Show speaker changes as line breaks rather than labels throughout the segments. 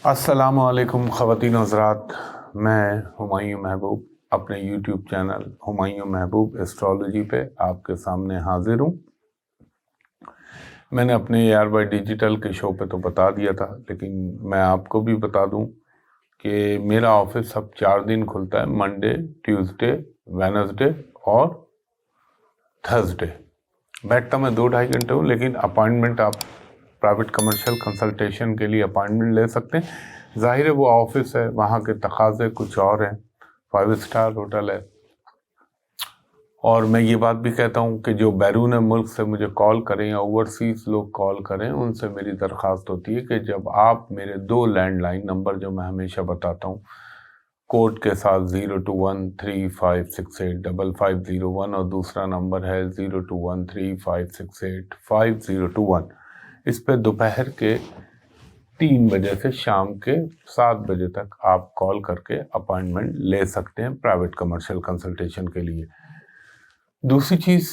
السلام علیکم خواتین و حضرات، میں ہمایوں محبوب اپنے یوٹیوب چینل ہمایوں محبوب ایسٹرالوجی پہ آپ کے سامنے حاضر ہوں۔ میں نے اپنے ARY ڈیجیٹل کے شو پہ تو بتا دیا تھا، لیکن میں آپ کو بھی بتا دوں کہ میرا آفس اب 4 دن کھلتا ہے، منڈے، ٹیوزڈے، وینسڈے اور تھرسڈے۔ بیٹھتا میں 2-2.5 گھنٹے ہوں، لیکن اپائنٹمنٹ آپ پرائیویٹ کمرشل کنسلٹیشن کے لیے اپائنٹمنٹ لے سکتے ہیں۔ ظاہر ہے وہ آفس ہے، وہاں کے تقاضے کچھ اور ہیں، 5 اسٹار ہوٹل ہے۔ اور میں یہ بات بھی کہتا ہوں کہ جو بیرون ملک سے مجھے کال کریں یا اوورسیز لوگ کال کریں، ان سے میری درخواست ہوتی ہے کہ جب آپ میرے 2 لینڈ لائن نمبر جو میں ہمیشہ بتاتا ہوں کوڈ کے ساتھ 0213568550 اور دوسرا نمبر ہے 021356855021، اس پہ دوپہر کے 3 بجے سے شام کے 7 بجے تک آپ کال کر کے اپائنٹمنٹ لے سکتے ہیں پرائیویٹ کمرشل کنسلٹیشن کے لیے۔ دوسری چیز،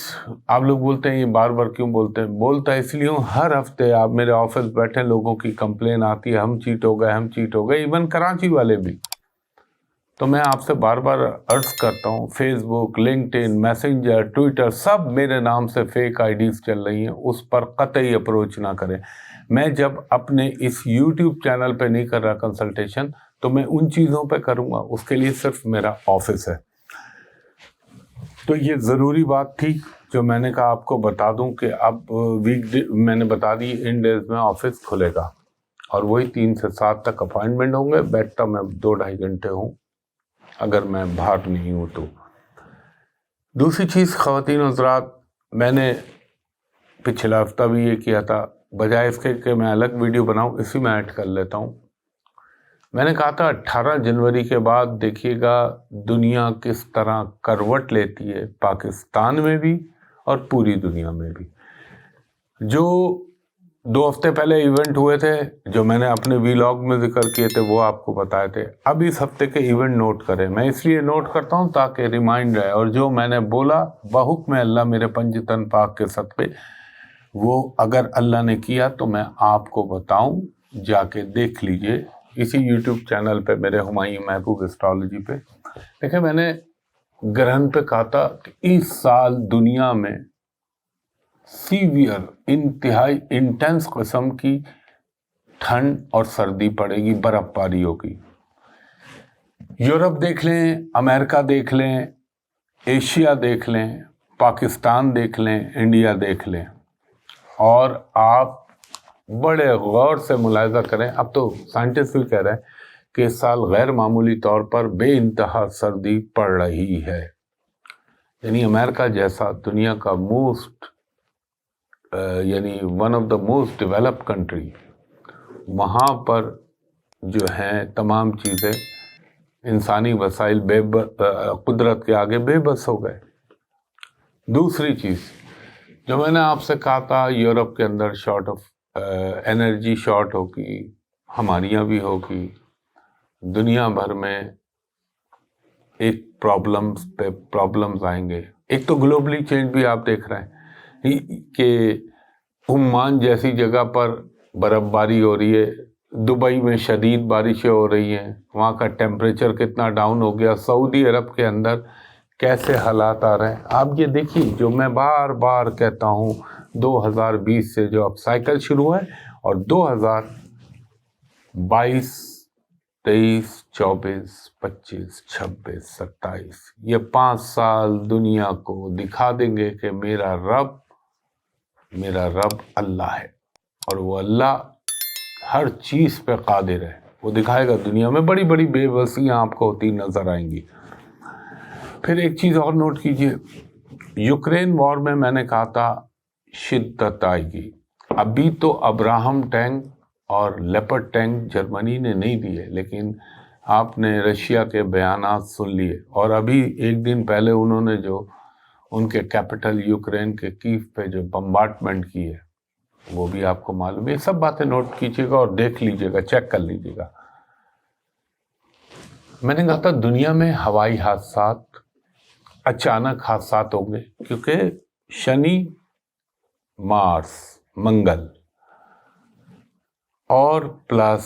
آپ لوگ بولتے ہیں یہ بار بار کیوں بولتے ہیں؟ بولتا ہے اس لیے ہوں، ہر ہفتے آپ میرے آفس بیٹھے لوگوں کی کمپلین آتی ہے، ہم چیٹ ہو گئے، ایون کراچی والے بھی۔ تو میں آپ سے بار بار عرض کرتا ہوں، فیس بک، لنکڈ ان، میسنجر، ٹویٹر، سب میرے نام سے فیک آئیڈیز چل رہی ہیں، اس پر قطعی اپروچ نہ کریں۔ میں جب اپنے اس یوٹیوب چینل پہ نہیں کر رہا کنسلٹیشن، تو میں ان چیزوں پہ کروں گا، اس کے لیے صرف میرا آفس ہے۔ تو یہ ضروری بات تھی جو میں نے کہا آپ کو بتا دوں کہ اب میں نے بتا دی ان ڈیز میں آفس کھلے گا، اور وہی 3 سے 7 تک اپائنٹمنٹ ہوں گے۔ بیٹھتا میں 2-2.5 گھنٹے ہوں اگر میں باہر نہیں ہوں تو۔ دوسری چیز خواتین و حضرات، میں نے پچھلا ہفتہ بھی یہ کیا تھا، بجائے اس کے کہ میں الگ ویڈیو بناؤں، اسی میں ایڈ کر لیتا ہوں۔ میں نے کہا تھا 18 جنوری کے بعد دیکھیے گا دنیا کس طرح کروٹ لیتی ہے، پاکستان میں بھی اور پوری دنیا میں بھی۔ جو 2 ہفتے پہلے ایونٹ ہوئے تھے، جو میں نے اپنے ویلاگ میں ذکر کیے تھے، وہ آپ کو بتائے تھے۔ اب اس ہفتے کے ایونٹ نوٹ کریں، میں اس لیے نوٹ کرتا ہوں تاکہ ریمائنڈ رہے، اور جو میں نے بولا بحکم اللہ میرے پنجتن پاک کے صدقے، وہ اگر اللہ نے کیا تو میں آپ کو بتاؤں، جا کے دیکھ لیجئے اسی یوٹیوب چینل پہ میرے ہمایوں محبوب ایسٹرالوجی پہ۔ دیکھیں، میں نے گرہن پہ کہا تھا کہ اس سال دنیا میں سیویئر، انتہائی انٹینس قسم کی ٹھنڈ اور سردی پڑے گی، برف باری ہوگی۔ یورپ دیکھ لیں، امریکہ دیکھ لیں، ایشیا دیکھ لیں، پاکستان دیکھ لیں، انڈیا دیکھ لیں، اور آپ بڑے غور سے ملاحظہ کریں۔ اب تو سائنٹسٹ بھی کہہ رہے ہیں کہ اس سال غیر معمولی طور پر بے انتہا سردی پڑ رہی ہے۔ یعنی امریکہ جیسا دنیا کا one of the most developed country, وہاں پر جو ہیں تمام چیزیں، انسانی وسائل قدرت کے آگے بے بس ہو گئے۔ دوسری چیز جو میں نے آپ سے کہا تھا، یورپ کے اندر انرجی شارٹ ہوگی، ہمارے یہاں بھی ہوگی، دنیا بھر میں ایک پرابلمز آئیں گے۔ ایک تو گلوبلی چینج بھی آپ دیکھ رہے ہیں کہ عمان جیسی جگہ پر برف باری ہو رہی ہے، دبئی میں شدید بارشیں ہو رہی ہیں، وہاں کا ٹیمپریچر کتنا ڈاؤن ہو گیا، سعودی عرب کے اندر کیسے حالات آ رہے ہیں۔ آپ یہ دیکھیے، جو میں بار بار کہتا ہوں، 2020 سے جو اب سائیکل شروع ہے، اور 2022، 23، 24، 25، 26، 27، یہ 5 سال دنیا کو دکھا دیں گے کہ میرا رب اللہ ہے، اور وہ اللہ ہر چیز پہ قادر ہے۔ وہ دکھائے گا دنیا میں بڑی بڑی بے بسیاں آپ کو ہوتی نظر آئیں گی۔ پھر ایک چیز اور نوٹ کیجئے، یوکرین وار میں نے کہا تھا شدت آئے گی۔ ابھی تو ابراہم ٹینک اور لیپرڈ ٹینک جرمنی نے نہیں دیے، لیکن آپ نے رشیا کے بیانات سن لیے، اور ابھی 1 دن پہلے انہوں نے جو ان کے کیپٹل یوکرین کے کیف پہ جو بمبارڈمنٹ کی ہے، وہ بھی آپ کو معلوم ہے۔ یہ سب باتیں نوٹ کیجیے گا اور دیکھ لیجیے گا، چیک کر لیجیے گا۔ میں نے کہا تھا دنیا میں ہوائی حادثات، اچانک حادثات ہوں گے، کیونکہ شنی، مارس، منگل اور پلس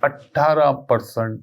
18%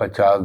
$50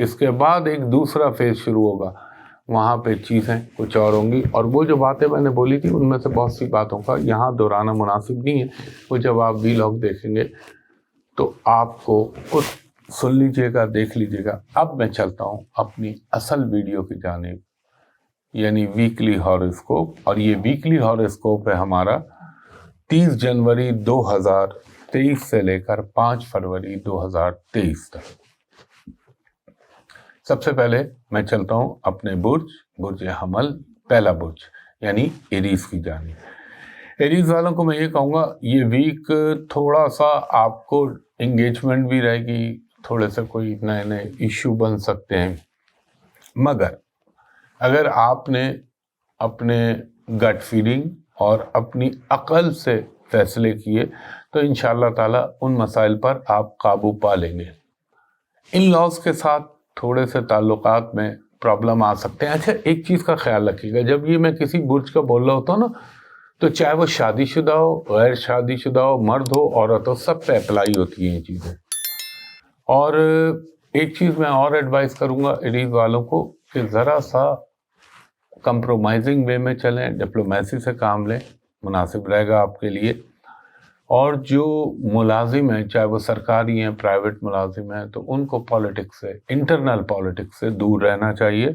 اس کے بعد ایک دوسرا فیز شروع ہوگا، وہاں پہ چیزیں کچھ اور ہوں گی، اور وہ جو باتیں میں نے بولی تھی ان میں سے بہت سی باتوں کا یہاں دہرانا مناسب نہیں ہے، وہ جب آپ ویلاگ دیکھیں گے تو آپ کو خود سن لیجئے گا، دیکھ لیجئے گا۔ اب میں چلتا ہوں اپنی اصل ویڈیو کی جانب، یعنی ویکلی ہاروسکوپ، اور یہ ویکلی ہاروسکوپ ہے ہمارا 30 جنوری 2023 سے لے کر 5 فروری 2023 تک۔ سب سے پہلے میں چلتا ہوں اپنے برج حمل، پہلا برج یعنی ایریز کی جانب۔ ایریز والوں کو میں یہ کہوں گا یہ ویک تھوڑا سا آپ کو انگیجمنٹ بھی رہے گی، تھوڑے سے کوئی نئے نئے ایشو بن سکتے ہیں، مگر اگر آپ نے اپنے گٹ فیلنگ اور اپنی عقل سے فیصلے کیے تو انشاءاللہ تعالی ان مسائل پر آپ قابو پا لیں گے۔ ان لاز کے ساتھ تھوڑے سے تعلقات میں پرابلم آ سکتے ہیں۔ اچھا ایک چیز کا خیال رکھیے گا، جب یہ میں کسی برج کا بول رہا ہوتا ہوں نا، تو چاہے وہ شادی شدہ ہو، غیر شادی شدہ ہو، مرد ہو، عورت ہو، سب پہ اپلائی ہوتی ہیں یہ چیزیں۔ اور ایک چیز میں اور ایڈوائز کروں گا ایریز والوں کو کہ ذرا سا کمپرومائزنگ وے میں چلیں، ڈپلومیسی سے کام لیں، مناسب رہے گا آپ کے لیے۔ اور جو ملازم ہیں، چاہے وہ سرکاری ہیں، پرائیویٹ ملازم ہیں، تو ان کو پالیٹکس سے، انٹرنل پالیٹکس سے دور رہنا چاہیے۔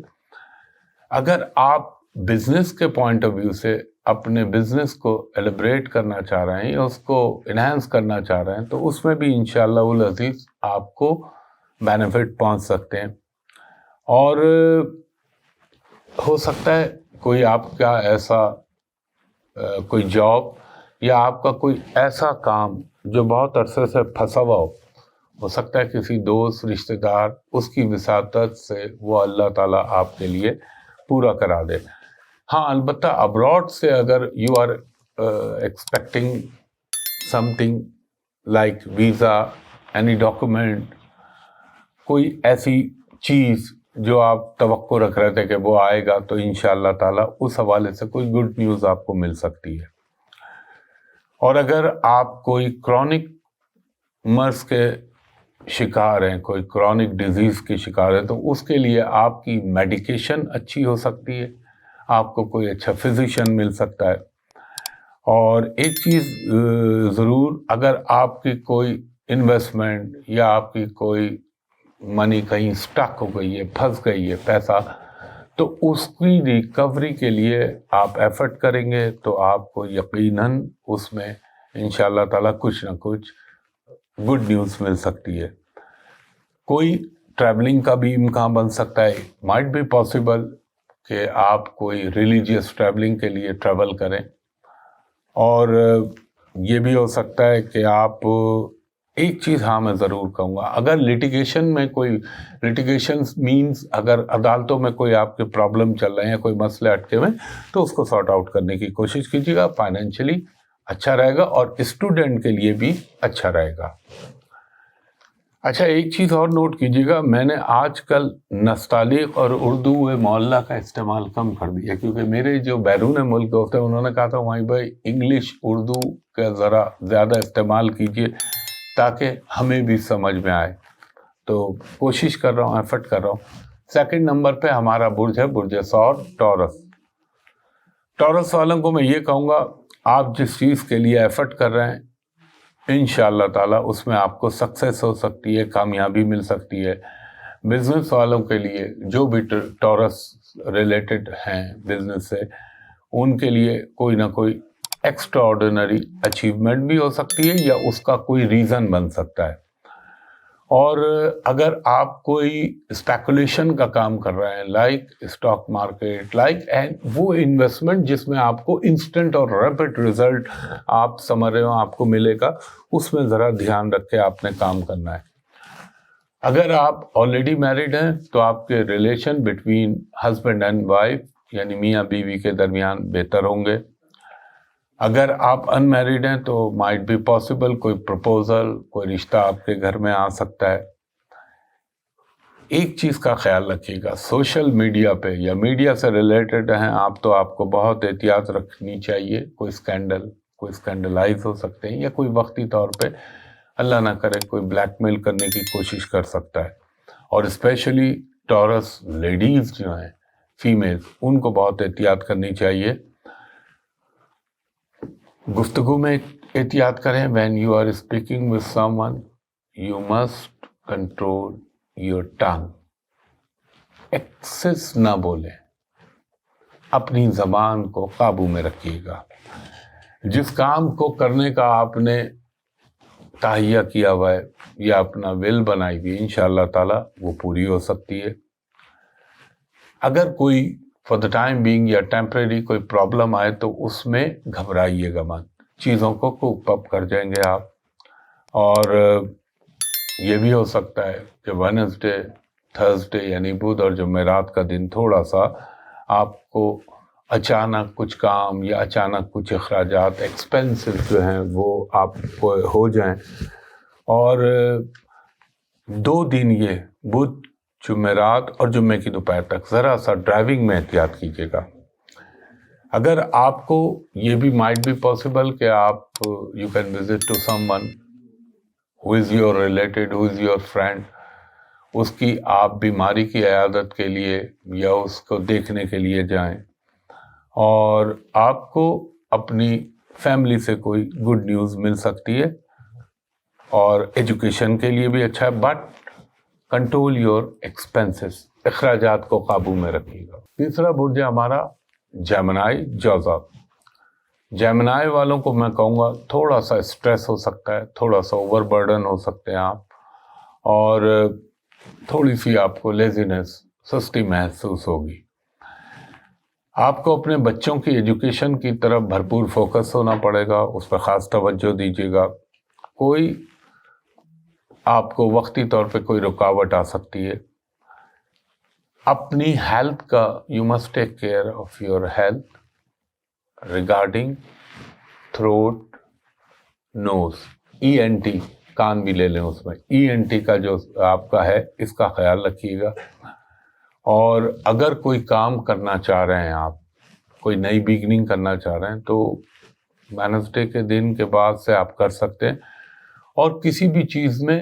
اگر آپ بزنس کے پوائنٹ آف ویو سے اپنے بزنس کو ایلیبریٹ کرنا چاہ رہے ہیں یا اس کو انہینس کرنا چاہ رہے ہیں تو اس میں بھی انشاءاللہ العزیز آپ کو بینیفٹ پہنچ سکتے ہیں۔ اور ہو سکتا ہے کوئی آپ کا ایسا کوئی جاب یا آپ کا کوئی ایسا کام جو بہت عرصے سے پھنسا ہوا ہو سکتا ہے کسی دوست رشتہ دار اس کی وساطت سے وہ اللہ تعالیٰ آپ کے لیے پورا کرا دے۔ ہاں البتہ ابراڈ سے اگر you are expecting something like visa, any document, کوئی ایسی چیز جو آپ توقع رکھ رہے تھے کہ وہ آئے گا، تو انشاءاللہ تعالیٰ اس حوالے سے کوئی گڈ نیوز آپ کو مل سکتی ہے۔ اور اگر آپ کوئی کرونک مرض کے شکار ہیں، کوئی کرونک ڈیزیز کے شکار ہیں، تو اس کے لیے آپ کی میڈیکیشن اچھی ہو سکتی ہے، آپ کو کوئی اچھا فزیشین مل سکتا ہے۔ اور ایک چیز ضرور، اگر آپ کی کوئی انویسٹمنٹ یا آپ کی کوئی منی کہیں سٹک ہو گئی ہے، پھنس گئی ہے پیسہ، تو اس کی ریکوری کے لیے آپ ایفرٹ کریں گے تو آپ کو یقیناً اس میں انشاءاللہ تعالیٰ کچھ نہ کچھ گڈ نیوز مل سکتی ہے۔ کوئی ٹریولنگ کا بھی امکان بن سکتا ہے، مائٹ بی پاسبل کہ آپ کوئی ریلیجیس ٹریولنگ کے لیے ٹریول کریں۔ اور یہ بھی ہو سکتا ہے کہ آپ، ایک چیز ہاں میں ضرور کہوں گا، اگر لٹیگیشن میں کوئی مینز اگر عدالتوں میں کوئی آپ کے پرابلم چل رہے ہیں، کوئی مسئلے اٹکے ہوئے، تو اس کو سارٹ آؤٹ کرنے کی کوشش کیجیے گا، فائنینشلی اچھا رہے گا اور اسٹوڈنٹ کے لیے بھی اچھا رہے گا۔ اچھا ایک چیز اور نوٹ کیجیے گا، میں نے آج کل نستعلیق اور اردو معلّہ کا استعمال کم کر دیا، کیونکہ میرے جو بیرون ملک دوست ہیں انہوں نے کہا تھا وہیں بھائی انگلش اردو کا ذرا زیادہ استعمال کیجیے تاکہ ہمیں بھی سمجھ میں آئے، تو کوشش کر رہا ہوں، ایفرٹ کر رہا ہوں۔ سیکنڈ نمبر پہ ہمارا برج ہے برج ثور، ٹورس۔ ٹورس والوں کو میں یہ کہوں گا آپ جس چیز کے لیے ایفرٹ کر رہے ہیں انشاءاللہ تعالیٰ اس میں آپ کو سکسیس ہو سکتی ہے، کامیابی مل سکتی ہے۔ بزنس والوں کے لیے جو بھی ٹورس ریلیٹڈ ہیں بزنس سے، ان کے لیے کوئی نہ کوئی ایکسٹرا آرڈینری اچیومنٹ بھی ہو سکتی ہے یا اس کا کوئی ریزن بن سکتا ہے۔ اور اگر آپ کوئی اسپیکولیشن کا کام کر رہے ہیں، لائک اسٹاک مارکیٹ، لائک وہ انویسٹمنٹ جس میں آپ کو انسٹنٹ اور ریپڈ ریزلٹ آپ سمجھ رہے ہو آپ کو ملے گا، اس میں ذرا دھیان رکھ کے آپ نے کام کرنا ہے۔ اگر آپ آلریڈی میرڈ ہیں تو آپ کے relation between husband and wife یعنی میاں بیوی کے درمیان بہتر ہوں گے۔ اگر آپ ان میریڈ ہیں تو مائٹ بی پاسبل کوئی پروپوزل، کوئی رشتہ آپ کے گھر میں آ سکتا ہے۔ ایک چیز کا خیال رکھیے گا، سوشل میڈیا پہ یا میڈیا سے ریلیٹڈ ہیں آپ تو آپ کو بہت احتیاط رکھنی چاہیے۔ کوئی اسکینڈلائز ہو سکتے ہیں یا کوئی وقتی طور پہ اللہ نہ کرے کوئی بلیک میل کرنے کی کوشش کر سکتا ہے۔ اور اسپیشلی ٹورس لیڈیز جو ہیں فیمیل، ان کو بہت احتیاط کرنی چاہیے. گفتگو میں احتیاط کریں. When you are speaking with someone you must control your tongue. Excess نہ بولیں، اپنی زبان کو قابو میں رکھیے گا. جس کام کو کرنے کا آپ نے تہیہ کیا ہوا ہے یا اپنا ول بنائی ہوئی، انشاءاللہ تعالی وہ پوری ہو سکتی ہے. اگر کوئی فار دا ٹائم بینگ یا ٹیمپریری کوئی پرابلم آئے تو اس میں گھبرائیے گا مت، چیزوں کو کوپ اپ کر جائیں گے آپ. اور یہ بھی ہو سکتا ہے کہ وینسڈے، تھرسڈے یعنی بدھ اور جمعرات کا دن تھوڑا سا آپ کو اچانک کچھ کام یا اچانک کچھ اخراجات ایکسپینسز جو ہیں وہ آپ کو ہو جائیں. اور 2 دن یہ بدھ، جمعرات اور جمعے کی دوپہر تک ذرا سا ڈرائیونگ میں احتیاط کیجیے گا. اگر آپ کو یہ بھی مائٹ بی پاسبل کہ آپ you can visit to someone who is your related, who is your friend, اس کی آپ بیماری کی عیادت کے لیے یا اس کو دیکھنے کے لیے جائیں. اور آپ کو اپنی فیملی سے کوئی گڈ نیوز مل سکتی ہے اور ایجوکیشن کے لیے بھی اچھا ہے. بٹ کنٹرول یور ایکسپینسز، اخراجات کو قابو میں رکھیے گا. تیسرا برج ہے ہمارا جیمنائی جوزا. جیمنائی والوں کو میں کہوں گا تھوڑا سا اسٹریس ہو سکتا ہے، تھوڑا سا اوور برڈن ہو سکتے ہیں آپ، اور تھوڑی سی آپ کو لیزینس، سستی محسوس ہوگی. آپ کو اپنے بچوں کی ایجوکیشن کی طرف بھرپور فوکس ہونا پڑے گا، اس پہ خاص توجہ دیجیے گا. کوئی آپ کو وقتی طور پہ کوئی رکاوٹ آ سکتی ہے. اپنی ہیلتھ کا you must take care of your health regarding throat, nose, ENT، کان بھی لے لیں اس میں. ENT کا جو آپ کا ہے اس کا خیال رکھیے گا. اور اگر کوئی کام کرنا چاہ رہے ہیں، آپ کوئی نئی بگننگ کرنا چاہ رہے ہیں تو وینسڈے کے دن کے بعد سے آپ کر سکتے ہیں. اور کسی بھی چیز میں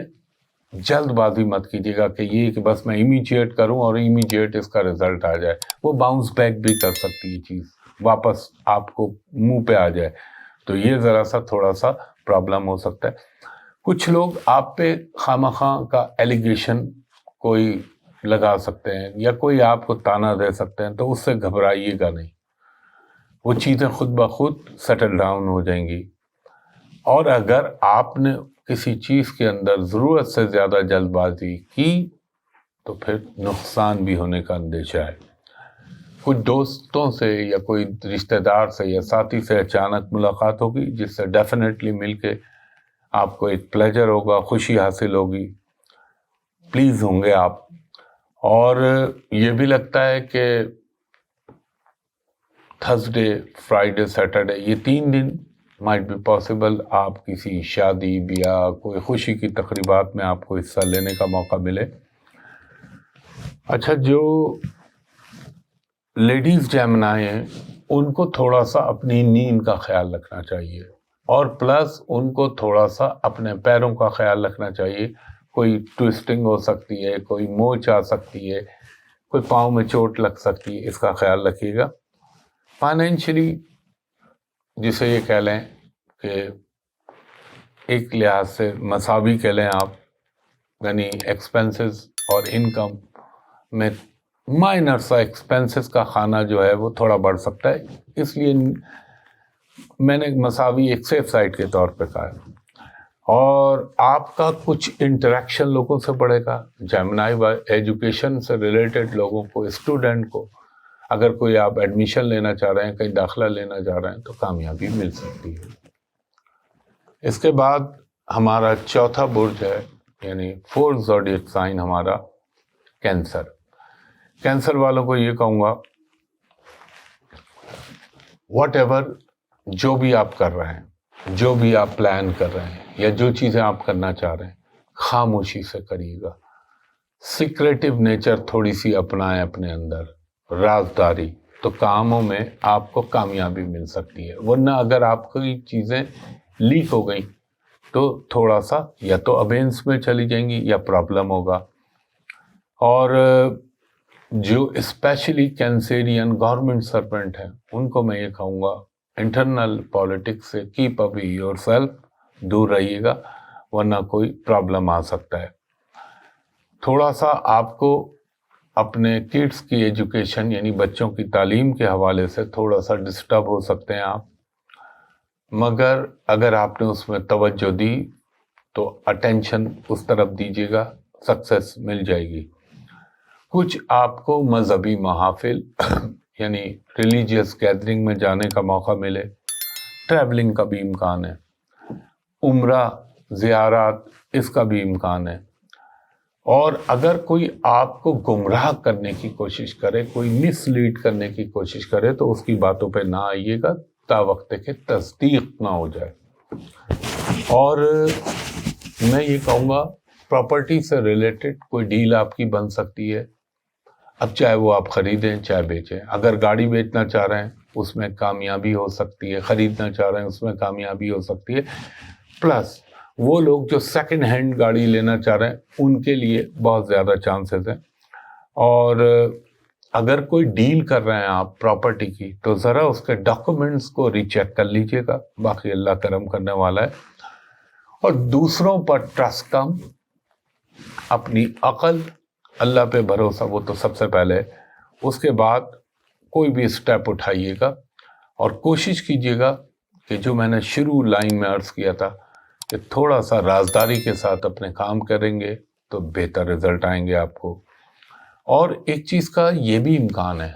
جلد بازی مت کیجیے گا کہ یہ کہ بس میں امیجیٹ کروں اور امیجیٹ اس کا رزلٹ آ جائے. وہ باؤنس بیک بھی کر سکتی ہے چیز، واپس آپ کو منہ پہ آ جائے، تو یہ ذرا سا تھوڑا سا پرابلم ہو سکتا ہے. کچھ لوگ آپ پہ خواہ کا ایلیگیشن کوئی لگا سکتے ہیں یا کوئی آپ کو تانا دے سکتے ہیں، تو اس سے گھبرائیے گا نہیں، وہ چیزیں خود بخود سیٹل ڈاؤن ہو جائیں گی. اور اگر آپ نے کسی چیز کے اندر ضرورت سے زیادہ جلد بازی کی تو پھر نقصان بھی ہونے کا اندیشہ ہے. کچھ دوستوں سے یا کوئی رشتہ دار سے یا ساتھی سے اچانک ملاقات ہوگی جس سے ڈیفینیٹلی مل کے آپ کو ایک پلیجر ہوگا، خوشی حاصل ہوگی، پلیز ہوں گے آپ. اور یہ بھی لگتا ہے کہ تھرسڈے، فرائیڈے، سیٹرڈے، یہ 3 دن مائٹ بی پاسبل آپ کسی شادی، بیاہ، کوئی خوشی کی تقریبات میں آپ کو حصہ لینے کا موقع ملے. اچھا، جو لیڈیز جیمنائی ہیں ان کو تھوڑا سا اپنی نیند کا خیال رکھنا چاہیے، اور پلس ان کو تھوڑا سا اپنے پیروں کا خیال رکھنا چاہیے. کوئی ٹویسٹنگ ہو سکتی ہے، کوئی موچ آ سکتی ہے، کوئی پاؤں میں چوٹ لگ سکتی ہے، اس کا خیال رکھیے گا. فائنینشلی جسے یہ کہہ لیں کہ ایک لحاظ سے مساوی کہہ لیں آپ، یعنی ایکسپینسز اور انکم میں مائنر سا ایکسپینسز کا خانہ جو ہے وہ تھوڑا بڑھ سکتا ہے. اس لیے میں نے مساوی ایک سیف سائڈ کے طور پہ کہا ہے. اور آپ کا کچھ انٹریکشن لوگوں سے بڑھے گا. جیمنائی ایجوکیشن سے ریلیٹڈ لوگوں کو، اسٹوڈنٹ کو، اگر کوئی آپ ایڈمیشن لینا چاہ رہے ہیں، کہیں داخلہ لینا چاہ رہے ہیں تو کامیابی مل سکتی ہے. اس کے بعد ہمارا چوتھا برج ہے، یعنی 4th زوڈیک سائن ہمارا کینسر. کینسر والوں کو یہ کہوں گا واٹ ایور جو بھی آپ کر رہے ہیں، جو بھی آپ پلان کر رہے ہیں، یا جو چیزیں آپ کرنا چاہ رہے ہیں، خاموشی سے کریے گا. سیکریٹو نیچر تھوڑی سی اپنائیں اپنے اندر، رازداری، تو کاموں میں آپ کو کامیابی مل سکتی ہے. ورنہ اگر آپ کی چیزیں لیک ہو گئی تو تھوڑا سا یا تو ابینس میں چلی جائیں گی یا پرابلم ہوگا. اور جو اسپیشلی کینسیرین گورنمنٹ سرپنٹ ہیں ان کو میں یہ کہوں گا انٹرنل پالیٹکس سے کیپ اوے یور سیلف، دور رہیے گا ورنہ کوئی پرابلم آ سکتا ہے۔ تھوڑا سا آپ کو اپنے کڈس کی ایجوکیشن یعنی بچوں کی تعلیم کے حوالے سے تھوڑا سا ڈسٹرب ہو سکتے ہیں آپ، مگر اگر آپ نے اس میں توجہ دی تو اٹینشن اس طرف دیجیے گا، سکسیس مل جائے گی۔ کچھ آپ کو مذہبی محافل یعنی ریلیجیس گیدرنگ میں جانے کا موقع ملے، ٹریولنگ کا بھی امکان ہے، عمرہ زیارات اس کا بھی امکان ہے۔ اور اگر کوئی آپ کو گمراہ کرنے کی کوشش کرے، کوئی مس لیڈ کرنے کی کوشش کرے تو اس کی باتوں پہ نہ آئیے گا تا وقت کہ تصدیق نہ ہو جائے۔ اور میں یہ کہوں گا پراپرٹی سے ریلیٹڈ کوئی ڈیل آپ کی بن سکتی ہے، اب چاہے وہ آپ خریدیں چاہے بیچیں۔ اگر گاڑی بیچنا چاہ رہے ہیں اس میں کامیابی ہو سکتی ہے، خریدنا چاہ رہے ہیں اس میں کامیابی ہو سکتی ہے، پلس وہ لوگ جو سیکنڈ ہینڈ گاڑی لینا چاہ رہے ہیں ان کے لیے بہت زیادہ چانسز ہیں۔ اور اگر کوئی ڈیل کر رہے ہیں آپ پراپرٹی کی تو ذرا اس کے ڈاکومنٹس کو ری چیک کر لیجئے گا، باقی اللہ کرم کرنے والا ہے۔ اور دوسروں پر ٹرسٹ کم، اپنی عقل، اللہ پہ بھروسہ وہ تو سب سے پہلے، اس کے بعد کوئی بھی اسٹیپ اٹھائیے گا اور کوشش کیجیے گا کہ جو میں نے شروع لائن میں عرض کیا تھا کہ تھوڑا سا رازداری کے ساتھ اپنے کام کریں گے تو بہتر رزلٹ آئیں گے آپ کو۔ اور ایک چیز کا یہ بھی امکان ہے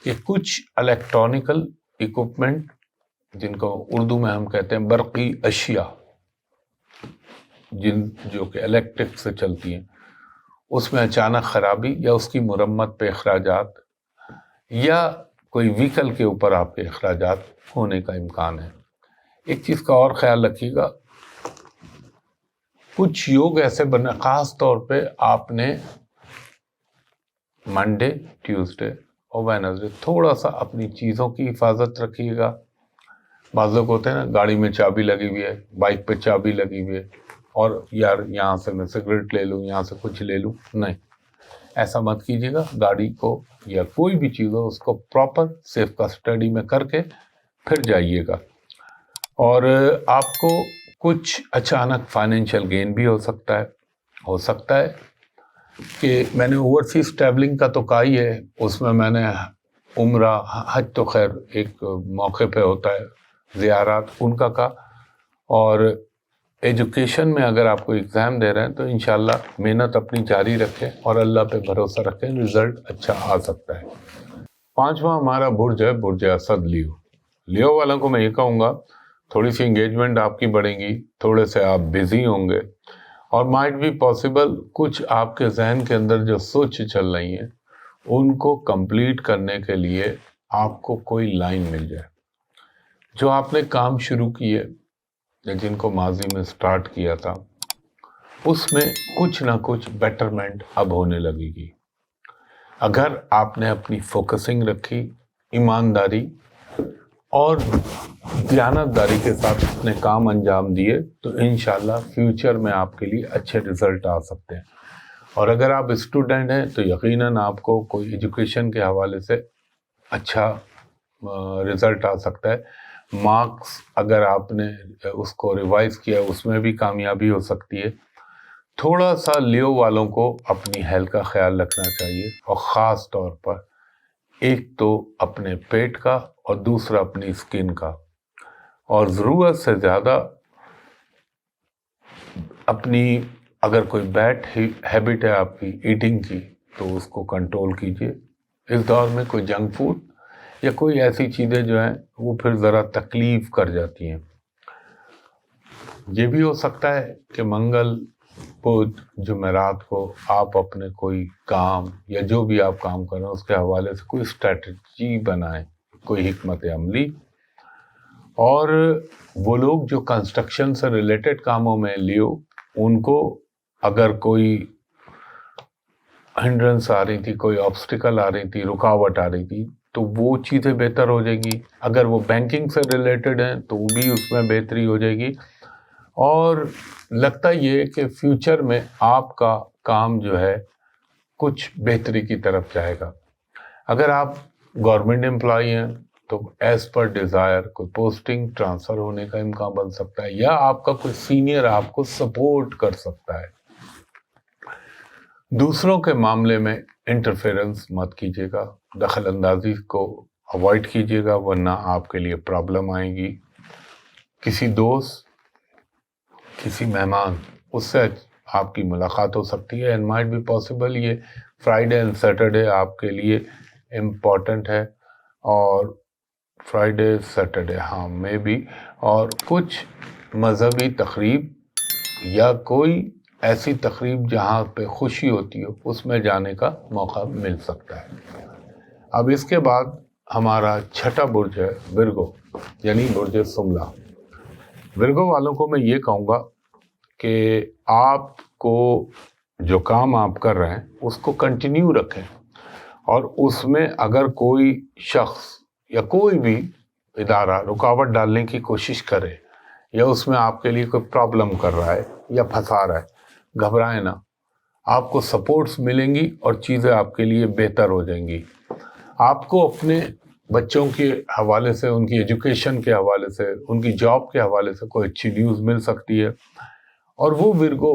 کہ کچھ الیکٹرانیکل ایکوپمنٹ جن کو اردو میں ہم کہتے ہیں برقی اشیاء، جو کہ الیکٹرک سے چلتی ہیں، اس میں اچانک خرابی یا اس کی مرمت پہ اخراجات یا کوئی وہیکل کے اوپر آپ کے اخراجات ہونے کا امکان ہے۔ ایک چیز کا اور خیال رکھیے گا، کچھ یوگ ایسے بنے، خاص طور پہ آپ نے منڈے، ٹیوزڈے اور وینسڈے تھوڑا سا اپنی چیزوں کی حفاظت رکھیے گا۔ بعض لوگ ہوتے ہیں نا گاڑی میں چابی لگی ہوئی ہے، بائک پہ چابی لگی ہوئی ہے اور یار یہاں سے میں سگریٹ لے لوں، یہاں سے کچھ لے لوں، نہیں، ایسا مت کیجیے گا۔ گاڑی کو یا کوئی بھی چیز ہو اس کو پراپر سیف کسٹڈی میں کر کے پھر جائیے گا۔ اور آپ کو کچھ اچانک فائنینشیل گین بھی ہو سکتا ہے کہ میں نے اوورسیز ٹریولنگ کا تو کہا ہی ہے، اس میں نے عمرہ حج تو خیر ایک موقع پہ ہوتا ہے، زیارات ان کا کہا۔ اور ایجوکیشن میں اگر آپ کو ایگزام دے رہے ہیں تو انشاءاللہ محنت اپنی جاری رکھیں اور اللہ پہ بھروسہ رکھیں، رزلٹ اچھا آ سکتا ہے۔ پانچواں ہمارا برج ہے برج اسد لیو والوں کو میں یہ کہوں گا تھوڑی سی انگیجمنٹ آپ کی بڑھے گی، تھوڑے سے آپ بزی ہوں گے اور مائٹ بھی پاسبل کچھ آپ کے ذہن کے اندر جو سوچ چل رہی ہیں ان کو کمپلیٹ کرنے کے لیے آپ کو کوئی لائن مل جائے۔ جو آپ نے کام شروع کیے یا جن کو ماضی میں سٹارٹ کیا تھا اس میں کچھ نہ کچھ بیٹرمنٹ اب ہونے لگے گی۔ اگر آپ نے اپنی فوکسنگ رکھی، ایمانداری اور دیانتداری کے ساتھ اپنے کام انجام دیے تو انشاءاللہ فیوچر میں آپ کے لیے اچھے رزلٹ آ سکتے ہیں۔ اور اگر آپ اسٹوڈنٹ ہیں تو یقیناً آپ کو کوئی ایجوکیشن کے حوالے سے اچھا رزلٹ آ سکتا ہے۔ مارکس اگر آپ نے اس کو ریوائز کیا اس میں بھی کامیابی ہو سکتی ہے۔ تھوڑا سا لیو والوں کو اپنی ہیلتھ کا خیال رکھنا چاہیے اور خاص طور پر ایک تو اپنے پیٹ کا اور دوسرا اپنی اسکن کا، اور ضرورت سے زیادہ اپنی اگر کوئی بیڈ ہیبٹ ہے آپ کی ایٹنگ کی تو اس کو کنٹرول کیجیے۔ اس دور میں کوئی جنک فوڈ یا کوئی ایسی چیزیں جو ہیں وہ پھر ذرا تکلیف کر جاتی ہیں۔ یہ بھی ہو سکتا ہے کہ منگل، بدھ، جمعرات کو آپ اپنے کوئی کام یا جو بھی آپ کام کر رہے ہیں اس کے حوالے سے کوئی اسٹریٹجی بنائیں، کوئی حکمت عملی۔ اور وہ لوگ جو کنسٹرکشن سے ریلیٹڈ کاموں میں لیو، ان کو اگر کوئی ہنڈرنس آ رہی تھی، کوئی آبسٹیکل آ رہی تھی، رکاوٹ آ رہی تھی تو وہ چیزیں بہتر ہو جائے گی۔ اگر وہ بینکنگ سے ریلیٹڈ ہیں تو وہ بھی اس میں بہتری ہو جائے گی۔ اور لگتا یہ کہ فیوچر میں آپ کا کام جو ہے کچھ بہتری کی طرف جائے گا. اگر آپ گورنمنٹ امپلائی ہیں تو ایز پر ڈیزائر کوئی پوسٹنگ ٹرانسفر ہونے کا امکان بن سکتا ہے، یا آپ کا کوئی سینئر آپ کو سپورٹ کر سکتا ہے. دوسروں کے معاملے میں انٹرفیرنس مت کیجیے گا، دخل اندازی کو اوائڈ کیجیے گا، ورنہ آپ کے لیے پرابلم آئے گی. کسی دوست، کسی مہمان، اس سے آپ کی ملاقات ہو سکتی ہے. اینڈ مائٹ بی پاسبل یہ فرائیڈے اینڈ سیٹرڈے آپ کے لیے امپورٹنٹ ہے، اور فرائیڈے سیٹرڈے میں بھی، اور کچھ مذہبی تقریب یا کوئی ایسی تقریب جہاں پہ خوشی ہوتی ہو، اس میں جانے کا موقع مل سکتا ہے. اب اس کے بعد ہمارا چھٹا برج ہے ورگو، یعنی برج سملہ. ورگو والوں کو میں یہ کہوں گا کہ آپ کو جو کام آپ کر رہے ہیں اس کو کنٹینیو رکھیں، اور اس میں اگر کوئی شخص یا کوئی بھی ادارہ رکاوٹ ڈالنے کی کوشش کرے، یا اس میں آپ کے لیے کوئی پرابلم کر رہا ہے یا پھنسا رہا ہے، گھبرائیں نہ. آپ کو سپورٹس ملیں گی اور چیزیں آپ کے لیے بہتر ہو جائیں گی. آپ کو اپنے بچوں کے حوالے سے، ان کی ایجوکیشن کے حوالے سے، ان کی جاب کے حوالے سے کوئی اچھی نیوز مل سکتی ہے. اور وہ ورگو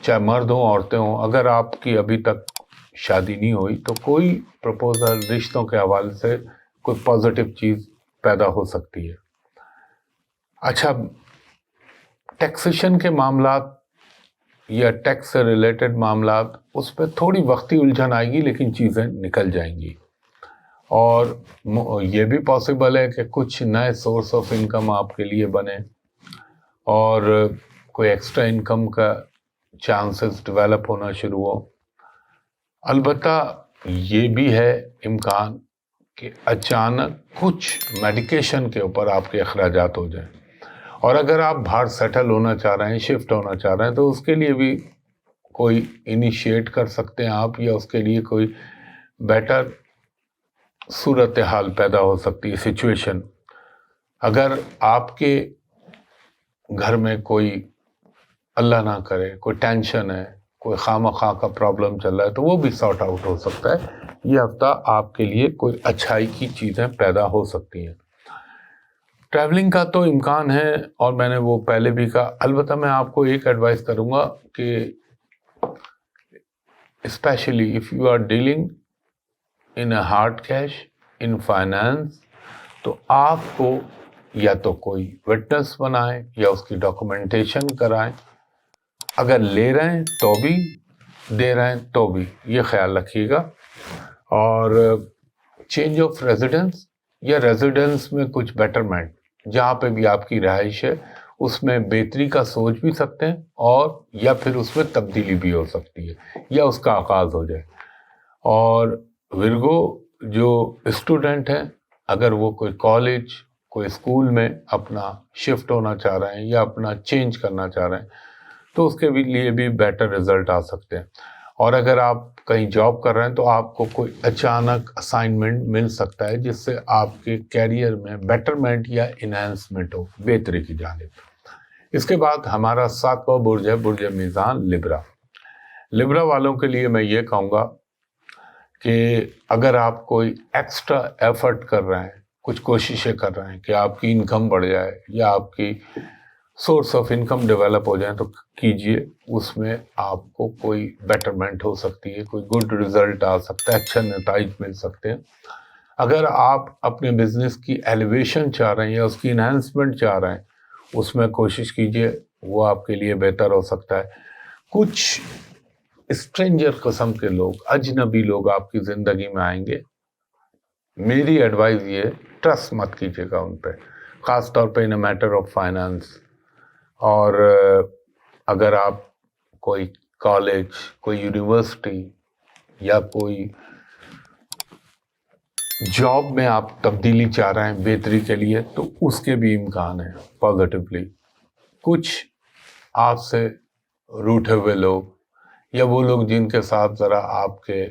چاہے مرد ہوں عورتیں ہوں، اگر آپ کی ابھی تک شادی نہیں ہوئی تو کوئی پرپوزل رشتوں کے حوالے سے کوئی پازیٹیو چیز پیدا ہو سکتی ہے. اچھا، ٹیکسیشن کے معاملات یا ٹیکس سے ریلیٹڈ معاملات، اس پہ تھوڑی وقتی الجھن آئے گی، لیکن چیزیں نکل جائیں گی. اور یہ بھی پاسبل ہے کہ کچھ نئے سورس آف انکم آپ کے لیے بنے، اور کوئی ایکسٹرا انکم کا چانسز ڈیولپ ہونا شروع ہو. البتہ یہ بھی ہے امکان کہ اچانک کچھ میڈیکیشن کے اوپر آپ کے اخراجات ہو جائیں، اور اگر آپ باہر سیٹل ہونا چاہ رہے ہیں، شفٹ ہونا چاہ رہے ہیں، تو اس کے لیے بھی کوئی انیشیٹ کر سکتے ہیں آپ، یا اس کے لیے کوئی بیٹر صورتحال پیدا ہو سکتی ہے، سچویشن. اگر آپ کے گھر میں کوئی، اللہ نہ کرے، کوئی ٹینشن ہے، کوئی خواہ کا پرابلم چل رہا ہے، تو وہ بھی سارٹ آؤٹ ہو سکتا ہے. یہ ہفتہ آپ کے لیے کوئی اچھائی کی چیزیں پیدا ہو سکتی ہیں. ٹریولنگ کا تو امکان ہے، اور میں نے وہ پہلے بھی کہا. البتہ میں آپ کو ایک ایڈوائز کروں گا کہ specially if you are dealing in a hard cash, in finance, تو آپ کو یا تو کوئی وٹنس بنائیں یا اس کی ڈاکومنٹیشن کرائیں. اگر لے رہے ہیں تو بھی، دے رہے ہیں تو بھی، یہ خیال رکھیے گا. اور چینج آف ریزیڈنس یا ریزیڈنس میں کچھ بیٹرمنٹ، جہاں پہ بھی آپ کی رہائش ہے اس میں بہتری کا سوچ بھی سکتے ہیں، اور یا پھر اس میں تبدیلی بھی ہو سکتی ہے، یا اس کا آغاز ہو جائے. اور ورگو جو اسٹوڈنٹ ہیں، اگر وہ کوئی کالج، کوئی اسکول میں اپنا شفٹ ہونا چاہ رہے ہیں یا اپنا چینج کرنا چاہ رہے ہیں، تو اس کے لیے بھی بیٹر رزلٹ آ سکتے ہیں. اور اگر آپ کہیں جاب کر رہے ہیں تو آپ کو کوئی اچانک اسائنمنٹ مل سکتا ہے، جس سے آپ کے کیریئر میں بیٹرمنٹ یا انہینسمنٹ ہو، بہتری کی جانب. اس کے بعد ہمارا 7واں برج ہے برج میزان، لبرا. لبرا والوں کے لیے میں یہ کہوں گا کہ اگر آپ کوئی ایکسٹرا ایفرٹ کر رہے ہیں، کچھ کوششیں کر رہے ہیں کہ آپ کی انکم بڑھ جائے یا آپ کی سورس آف انکم ڈیولپ ہو جائیں، تو کیجئے. اس میں آپ کو کوئی بیٹرمنٹ ہو سکتی ہے، کوئی گڈ رزلٹ آ سکتا ہے، اچھے نتائج مل سکتے ہیں. اگر آپ اپنے بزنس کی ایلیویشن چاہ رہے ہیں یا اس کی انہینسمنٹ چاہ رہے ہیں، اس میں کوشش کیجئے، وہ آپ کے لیے بہتر ہو سکتا ہے. کچھ اسٹرینجر قسم کے لوگ، اجنبی لوگ آپ کی زندگی میں آئیں گے. میری ایڈوائز یہ، ٹرسٹ مت کیجیے گا ان پہ، خاص طور پہ ان اے میٹر آف فائنانس. اور اگر آپ کوئی کالج، کوئی یونیورسٹی یا کوئی جاب میں آپ تبدیلی چاہ رہے ہیں بہتری کے لیے، تو اس کے بھی امکان ہیں پازیٹیولی. کچھ آپ سے روٹھے ہوئے لوگ، یا وہ لوگ جن کے ساتھ ذرا آپ کے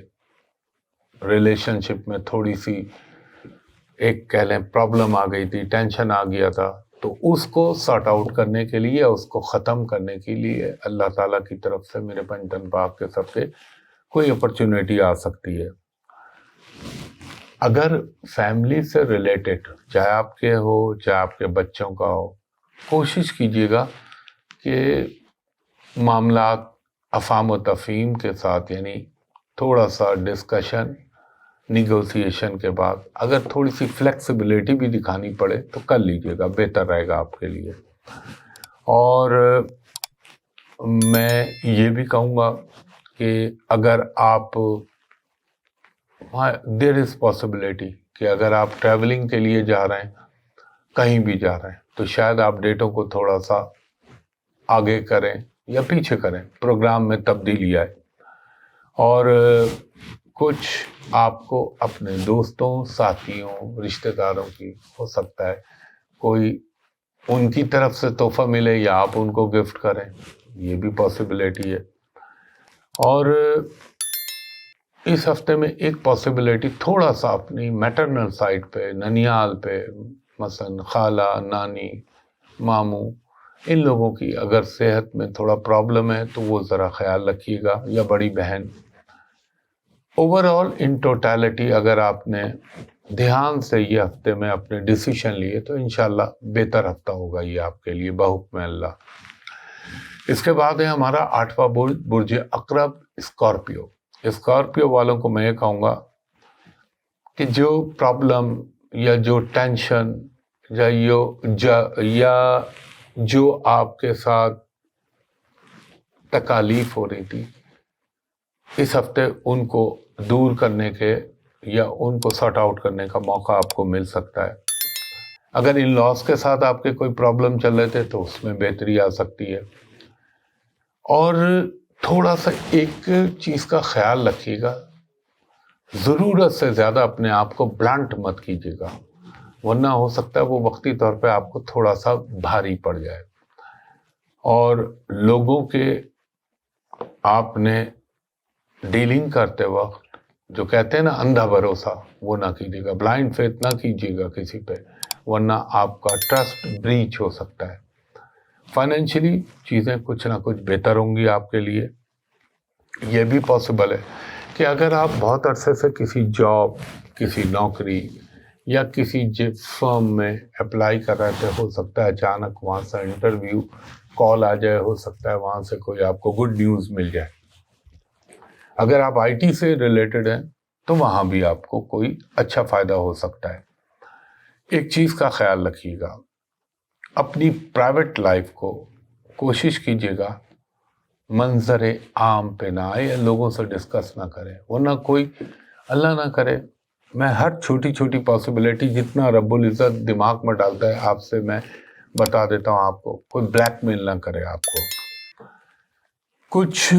ریلیشن شپ میں تھوڑی سی ایک کہہ لیں پرابلم آ گئی تھی، ٹینشن آ گیا تھا، تو اس کو سارٹ آؤٹ کرنے کے لیے، اس کو ختم کرنے کے لیے اللہ تعالیٰ کی طرف سے، میرے پنجتن پاک کے سب کے کوئی اپرچونیٹی آ سکتی ہے. اگر فیملی سے ریلیٹڈ چاہے آپ کے ہو چاہے آپ کے بچوں کا ہو، کوشش کیجیے گا کہ معاملات افہام و تفہیم کے ساتھ، یعنی تھوڑا سا ڈسکشن نیگوسیشن کے بعد اگر تھوڑی سی فلیکسیبلٹی بھی دکھانی پڑے تو کر لیجیے گا، بہتر رہے گا آپ کے لیے. اور میں یہ بھی کہوں گا کہ اگر آپ دیر از پاسبلٹی کہ اگر آپ ٹریولنگ کے لیے جا رہے ہیں، کہیں بھی جا رہے ہیں، تو شاید آپ ڈیٹوں کو تھوڑا سا آگے کریں یا پیچھے کریں، پروگرام میں تبدیلی آئے. اور کچھ آپ کو اپنے دوستوں، ساتھیوں، رشتہ داروں کی ہو سکتا ہے کوئی ان کی طرف سے تحفہ ملے یا آپ ان کو گفٹ کریں، یہ بھی پاسبلٹی ہے. اور اس ہفتے میں ایک پاسبلٹی تھوڑا سا اپنی میٹرنل سائڈ پہ، ننیال پہ، مثلا خالہ، نانی، ماموں، ان لوگوں کی اگر صحت میں تھوڑا پرابلم ہے تو وہ ذرا خیال رکھیے گا، یا بڑی بہن. اوور آل ان ٹوٹیلٹی اگر آپ نے دھیان سے یہ ہفتے میں اپنے ڈیسیشن لیے تو انشاءاللہ بہتر ہفتہ ہوگا یہ آپ کے لیے بحکم اللہ. اس کے بعد ہے ہمارا 8واں برج، برج عقرب، اسکارپیو. اسکارپیو والوں کو میں یہ کہوں گا کہ جو پرابلم یا جو ٹینشن یا جو آپ کے ساتھ تکالیف ہو رہی تھی، اس ہفتے ان کو دور کرنے کے یا ان کو سارٹ آؤٹ کرنے کا موقع آپ کو مل سکتا ہے. اگر ان لاس کے ساتھ آپ کے کوئی پرابلم چل رہے تھے تو اس میں بہتری آ سکتی ہے. اور تھوڑا سا ایک چیز کا خیال رکھیے گا، ضرورت سے زیادہ اپنے آپ کو بلانٹ مت کیجیے گا، ورنہ ہو سکتا ہے وہ وقتی طور پہ آپ کو تھوڑا سا بھاری پڑ جائے. اور لوگوں کے آپ نے ڈیلنگ کرتے وقت جو کہتے ہیں نا اندھا بھروسہ، وہ نہ کیجیے گا، بلائنڈ فیتھ نہ کیجیے گا کسی پہ، ورنہ آپ کا ٹرسٹ بریچ ہو سکتا ہے. فائنینشلی چیزیں کچھ نہ کچھ بہتر ہوں گی آپ کے لیے. یہ بھی پاسبل ہے کہ اگر آپ بہت عرصے سے کسی جاب، کسی نوکری یا کسی فرم میں اپلائی کر رہے تھے، ہو سکتا ہے اچانک وہاں سے انٹرویو کال آ جائے، ہو سکتا ہے وہاں سے کوئی آپ کو گڈ نیوز مل جائے. اگر آپ آئی ٹی سے ریلیٹڈ ہیں تو وہاں بھی آپ کو کوئی اچھا فائدہ ہو سکتا ہے. ایک چیز کا خیال رکھیے گا، اپنی پرائیویٹ لائف کو کوشش کیجیے گا منظر عام پہ نہ آئے یا لوگوں سے ڈسکس نہ کرے، ورنہ کوئی اللہ نہ کرے. میں ہر چھوٹی چھوٹی پاسبلٹی جتنا رب العزت دماغ میں ڈالتا ہے آپ سے میں بتا دیتا ہوں آپ کو، کوئی بلیک میل نہ کرے آپ کو. کچھ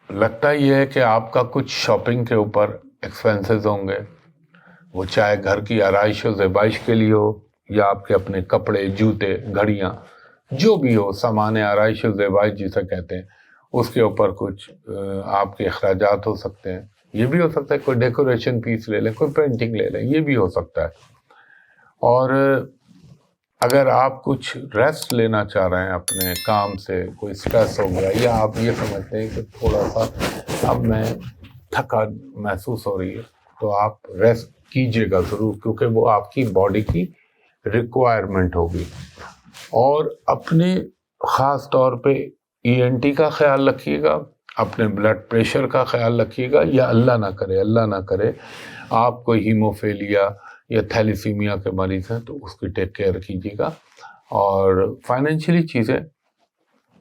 لگتا یہ ہے کہ آپ کا کچھ شاپنگ کے اوپر ایکسپینسز ہوں گے، وہ چاہے گھر کی آرائش و زیبائش کے لیے ہو یا آپ کے اپنے کپڑے، جوتے، گھڑیاں، جو بھی ہو سامان آرائش و زیبائش جسے کہتے ہیں، اس کے اوپر کچھ آپ کے اخراجات ہو سکتے ہیں. یہ بھی ہو سکتا ہے کوئی ڈیکوریشن پیس لے لیں، کوئی پینٹنگ لے لیں، یہ بھی ہو سکتا ہے. اور اگر آپ کچھ ریسٹ لینا چاہ رہے ہیں اپنے کام سے، کوئی سٹریس ہو گیا یا آپ یہ سمجھتے ہیں کہ تھوڑا سا اب میں تھکان محسوس ہو رہی ہے، تو آپ ریسٹ کیجیے گا ضرور، کیونکہ وہ آپ کی باڈی کی ریکوائرمنٹ ہوگی. اور اپنے خاص طور پہ ENT کا خیال رکھیے گا، اپنے بلڈ پریشر کا خیال رکھیے گا، یا اللہ نہ کرے آپ کوئی ہیموفیلیا یا تھیلیسیمیا کے مریض ہیں تو اس کی ٹیک کیئر کیجیے گا. اور فائنینشلی چیزیں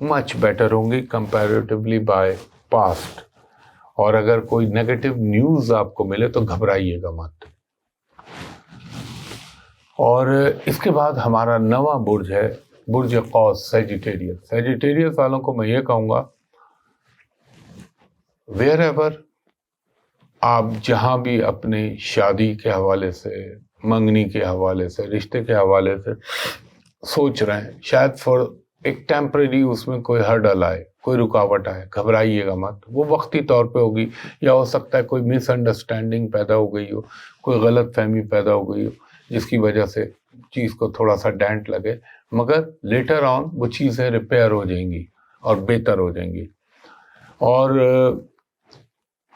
مچ بیٹر ہوں گی کمپیریٹیولی بائی پاسٹ. اور اگر کوئی نیگیٹو نیوز آپ کو ملے تو گھبرائیے گا مت. اور اس کے بعد ہمارا 9واں برج ہے برج قوس، سیجیٹیریس. سیجیٹیریس والوں کو میں یہ کہوں گا ویئر ایور آپ جہاں بھی اپنی شادی کے حوالے سے، منگنی کے حوالے سے، رشتے کے حوالے سے سوچ رہے ہیں، شاید فور ایک ٹیمپریری اس میں کوئی ہرڈل آئے، کوئی رکاوٹ آئے، گھبرائیے گا مت. وہ وقتی طور پہ ہوگی، یا ہو سکتا ہے کوئی مس انڈرسٹینڈنگ پیدا ہو گئی ہو، کوئی غلط فہمی پیدا ہو گئی ہو جس کی وجہ سے چیز کو تھوڑا سا ڈینٹ لگے، مگر لیٹر آن وہ چیزیں ریپیئر ہو جائیں گی اور بہتر ہو جائیں گی. اور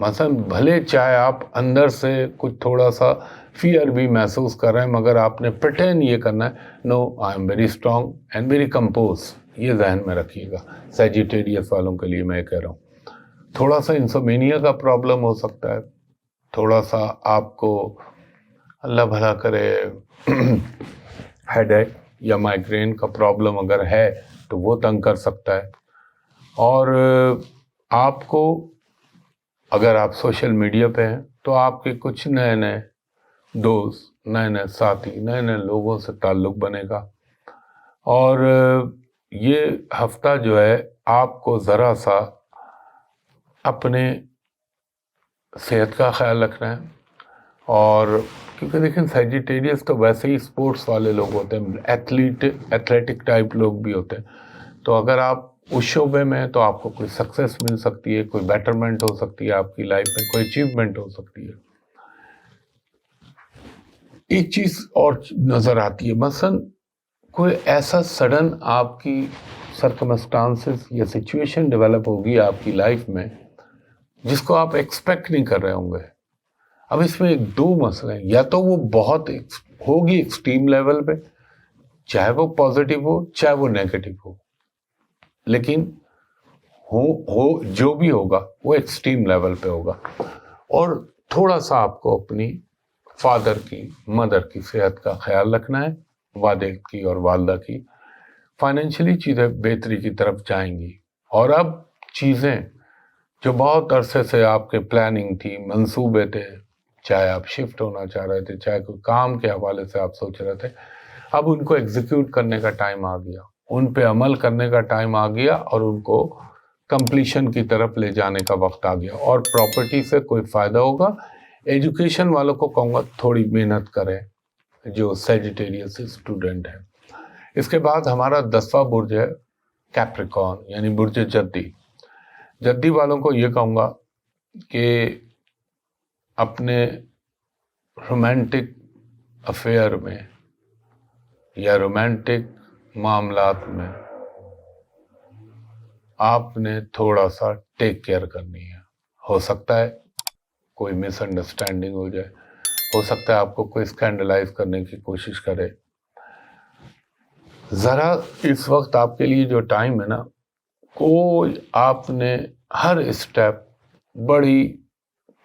مثلا بھلے چاہے آپ اندر سے کچھ تھوڑا سا فیئر بھی محسوس کر رہے ہیں، مگر آپ نے پریٹینڈ یہ کرنا ہے no I am very strong and very compose. یہ ذہن میں رکھیے گا. سیجیٹیریس والوں کے لیے میں کہہ رہا ہوں. تھوڑا سا انسومینیا کا پرابلم ہو سکتا ہے، تھوڑا سا آپ کو اللہ بھلا کرے ہیڈ ایک یا مائگرین کا پرابلم اگر ہے تو وہ تنگ کر سکتا ہے. اور آپ کو اگر آپ سوشل میڈیا پہ ہیں تو آپ کے کچھ نئے نئے دوست، نئے نئے ساتھی، نئے نئے لوگوں سے تعلق بنے گا. اور یہ ہفتہ جو ہے آپ کو ذرا سا اپنے صحت کا خیال رکھنا ہے. اور کیونکہ دیکھیں سیجیٹیریس تو ویسے ہی اسپورٹس والے لوگ ہوتے ہیں، ایتھلیٹک ٹائپ لوگ بھی ہوتے ہیں. تو اگر آپ اس شعبے میں ہیں تو آپ کو کوئی سکسیس مل سکتی ہے، کوئی بیٹرمنٹ ہو سکتی ہے آپ کی لائف میں، کوئی اچیومنٹ ہو سکتی ہے. ایک چیز اور نظر آتی ہے، مثلا کوئی ایسا سڈن آپ کی سرکمسٹانسز یا سچویشن ڈیولپ ہوگی آپ کی لائف میں جس کو آپ ایکسپیکٹ نہیں کر رہے ہوں گے. اب اس میں دو مسئلے ہیں، یا تو وہ بہت ہوگی ایکسٹریم لیول پہ، چاہے وہ پازیٹیو ہو چاہے وہ نیگیٹو ہو، لیکن ہو جو بھی ہوگا وہ ایکسٹریم لیول پہ ہوگا. اور تھوڑا سا آپ کو اپنی فادر کی، مدر کی صحت کا خیال رکھنا ہے، والد کی اور والدہ کی. فائنینشلی چیزیں بہتری کی طرف جائیں گی. اور اب چیزیں جو بہت عرصے سے آپ کے پلاننگ تھی، منصوبے تھے، چاہے آپ شفٹ ہونا چاہ رہے تھے، چاہے کوئی کام کے حوالے سے آپ سوچ رہے تھے، اب ان کو ایگزیکیوٹ کرنے کا ٹائم آ گیا، ان پہ عمل کرنے کا ٹائم آ گیا، اور ان کو کمپلیشن کی طرف لے جانے کا وقت آ گیا. اور پراپرٹی سے کوئی فائدہ ہوگا. ایجوکیشن والوں کو کہوں گا تھوڑی محنت کریں جو سیجیٹیریس اسٹوڈنٹ ہیں. اس کے بعد ہمارا 10واں برج ہے کیپریکارن، یعنی برج جدی. جدی والوں کو یہ کہوں گا کہ اپنے رومانٹک افیئر میں یا رومانٹک معاملات میں آپ نے تھوڑا سا ٹیک کیئر کرنی ہے. ہو سکتا ہے کوئی مس انڈرسٹینڈنگ ہو جائے، ہو سکتا ہے آپ کو کوئی اسکینڈلائز کرنے کی کوشش کرے. ذرا اس وقت آپ کے لیے جو ٹائم ہے نا، کوئی آپ نے ہر اسٹیپ بڑی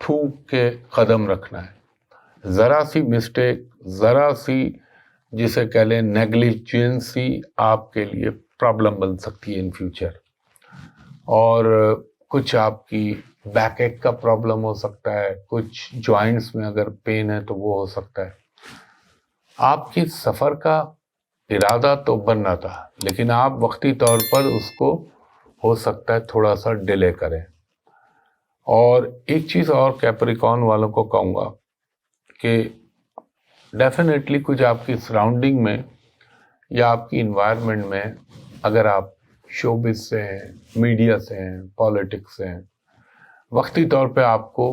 پھونک کے قدم رکھنا ہے. ذرا سی مسٹیک، ذرا سی جسے کہہ لیں نیگلیجنسی آپ کے لیے پرابلم بن سکتی ہے ان فیوچر. اور کچھ آپ کی بیک ایک کا پرابلم ہو سکتا ہے، کچھ جوائنٹس میں اگر پین ہے تو وہ ہو سکتا ہے. آپ کی سفر کا ارادہ تو بننا تھا، لیکن آپ وقتی طور پر اس کو ہو سکتا ہے تھوڑا سا ڈیلے کریں. اور ایک چیز اور کیپریکارن والوں کو کہوں گا کہ ڈیفینیٹلی کچھ آپ کی سراؤنڈنگ میں یا آپ کی انوائرمنٹ میں اگر آپ شوبز سے ہیں، میڈیا سے ہیں، پالیٹکس سے ہیں، وقتی طور پہ آپ کو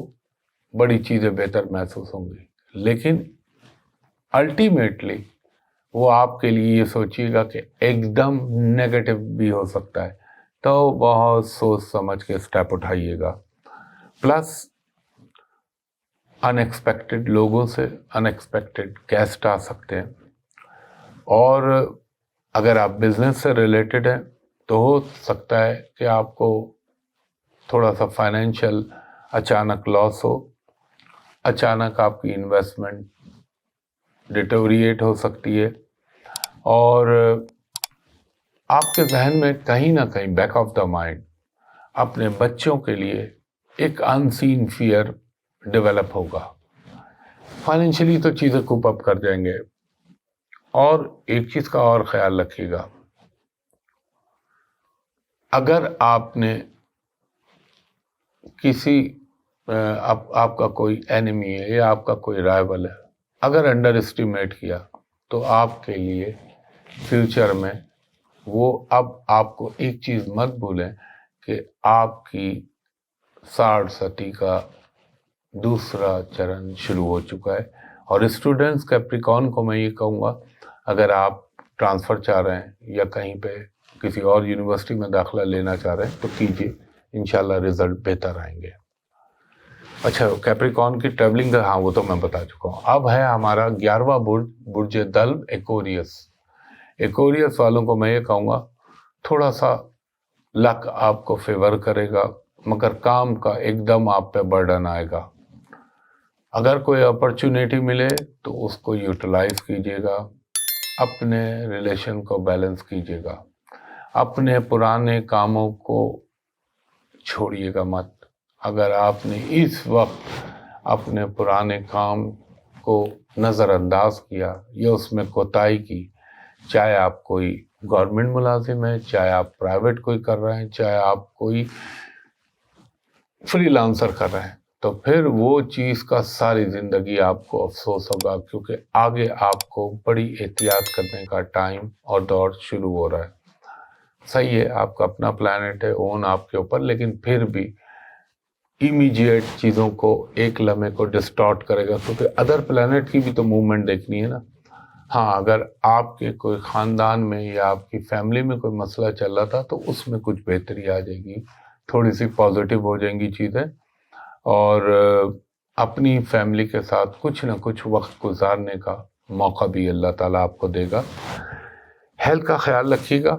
بڑی چیزیں بہتر محسوس ہوں گی. لیکن الٹیمیٹلی وہ آپ کے لیے یہ سوچیے گا کہ ایک دم نیگیٹو بھی ہو سکتا ہے، تو بہت سوچ سمجھ کے اسٹیپ اٹھائیے گا. پلس ان ایکسپیکٹڈ لوگوں سے ان ایکسپیکٹڈ گیسٹ آ سکتے ہیں. اور اگر آپ بزنس سے ریلیٹڈ ہیں تو ہو سکتا ہے کہ آپ کو تھوڑا سا فائنینشیل اچانک لاس ہو، اچانک آپ کی انویسٹمنٹ ڈیٹوریٹ ہو سکتی ہے. اور آپ کے ذہن میں کہیں نہ کہیں بیک آف دا مائنڈ اپنے بچوں کے لیے ایک ان سین فیئر ڈیولپ ہوگا. فائنینشلی تو چیزیں کوپ اپ کر جائیں گے. اور ایک چیز کا اور خیال رکھیے گا، اگر آپ نے کسی آپ کا کوئی اینیمی ہے یا آپ کا کوئی رائول ہے، اگر انڈر اسٹیمیٹ کیا تو آپ کے لیے فیوچر میں وہ، اب آپ کو ایک چیز مت بھولیں کہ آپ کی 60 ستی کا دوسرا چرن شروع ہو چکا ہے. اور اسٹوڈنٹس کیپریکارن کو میں یہ کہوں گا، اگر آپ ٹرانسفر چاہ رہے ہیں یا کہیں پہ کسی اور یونیورسٹی میں داخلہ لینا چاہ رہے ہیں تو کیجیے، انشاءاللہ رزلٹ بہتر آئیں گے۔ اچھا، کیپریکارن کی ٹریولنگ کا ہاں وہ تو میں بتا چکا ہوں۔ اب ہے ہمارا 11واں برج، برج دلو ایکوریس۔ ایکوریس والوں کو میں یہ کہوں گا تھوڑا سا لک آپ کو فیور کرے گا، مگر کام کا ایک دم آپ پہ برڈن آئے گا۔ اگر کوئی اپرچونیٹی ملے تو اس کو یوٹیلائز کیجیے گا، اپنے ریلیشن کو بیلنس کیجیے گا، اپنے پرانے کاموں کو چھوڑیے گا مت۔ اگر آپ نے اس وقت اپنے پرانے کام کو نظر انداز کیا یا اس میں کوتاہی کی، چاہے آپ کوئی گورنمنٹ ملازم ہے، چاہے آپ پرائیویٹ کوئی کر رہے ہیں، چاہے آپ کوئی فری لانسر کر رہے ہیں، تو پھر وہ چیز کا ساری زندگی آپ کو افسوس ہوگا، کیونکہ آگے آپ کو بڑی احتیاط کرنے کا ٹائم اور دور شروع ہو رہا ہے۔ صحیح ہے، آپ کا اپنا پلانٹ ہے، اون آپ کے اوپر، لیکن پھر بھی امیجیٹ چیزوں کو ایک لمحے کو ڈسٹارٹ کرے گا، کیونکہ ادر پلانٹ کی بھی تو موومنٹ دیکھنی ہے نا۔ ہاں، اگر آپ کے کوئی خاندان میں یا آپ کی فیملی میں کوئی مسئلہ چل رہا تھا تو اس میں کچھ بہتری آ جائے گی، تھوڑی سی پازیٹیو ہو جائیں گی چیزیں، اور اپنی فیملی کے ساتھ کچھ نہ کچھ وقت گزارنے کا موقع بھی اللہ تعالیٰ آپ کو دے گا۔ ہیلتھ کا خیال رکھیے گا،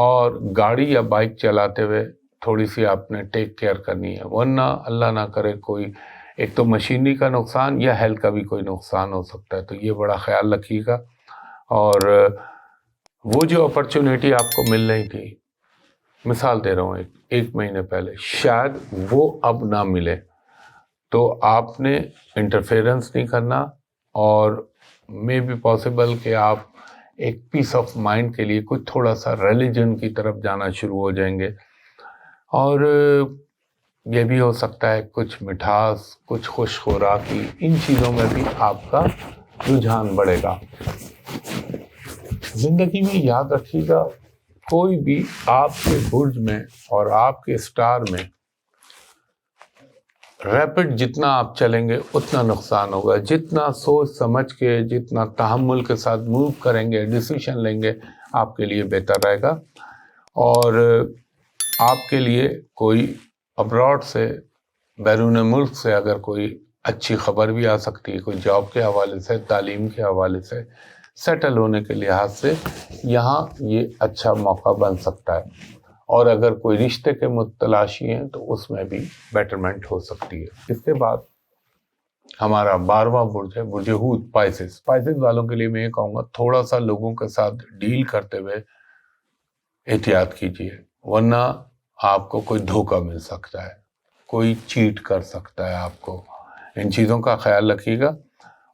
اور گاڑی یا بائک چلاتے ہوئے تھوڑی سی آپ نے ٹیک کیئر کرنی ہے، ورنہ اللہ نہ کرے کوئی ایک تو مشینری کا نقصان یا ہیلتھ کا بھی کوئی نقصان ہو سکتا ہے، تو یہ بڑا خیال رکھیے گا۔ اور وہ جو اپرچونیٹی آپ کو مل رہی تھی، مثال دے رہا ہوں ایک مہینے پہلے، شاید وہ اب نہ ملے، تو آپ نے انٹرفیئرنس نہیں کرنا، اور مے بی پاسبل کہ آپ ایک پیس آف مائنڈ کے لیے کچھ تھوڑا سا ریلیجن کی طرف جانا شروع ہو جائیں گے، اور یہ بھی ہو سکتا ہے کچھ مٹھاس، کچھ خوش خوراکی، ان چیزوں میں بھی آپ کا رجحان بڑھے گا۔ زندگی میں یاد رکھیے گا، کوئی بھی آپ کے برج میں اور آپ کے اسٹار میں ریپڈ جتنا آپ چلیں گے اتنا نقصان ہوگا، جتنا سوچ سمجھ کے، جتنا تحمل کے ساتھ موو کریں گے، ڈیسیشن لیں گے، آپ کے لیے بہتر رہے گا۔ اور آپ کے لیے کوئی ابراڈ سے، بیرون ملک سے اگر کوئی اچھی خبر بھی آ سکتی ہے، کوئی جاب کے حوالے سے، تعلیم کے حوالے سے، سیٹل ہونے کے لحاظ سے یہاں یہ اچھا موقع بن سکتا ہے۔ اور اگر کوئی رشتے کے متلاشی ہیں تو اس میں بھی بیٹرمنٹ ہو سکتی ہے۔ اس کے بعد ہمارا 12واں برج ہے، برج حوت، پائسس۔ پائسس والوں کے لیے میں یہ کہوں گا تھوڑا سا لوگوں کے ساتھ ڈیل کرتے ہوئے احتیاط کیجیے، ورنہ آپ کو کوئی دھوکہ مل سکتا ہے، کوئی چیٹ کر سکتا ہے آپ کو۔ ان چیزوں کا خیال رکھیے گا۔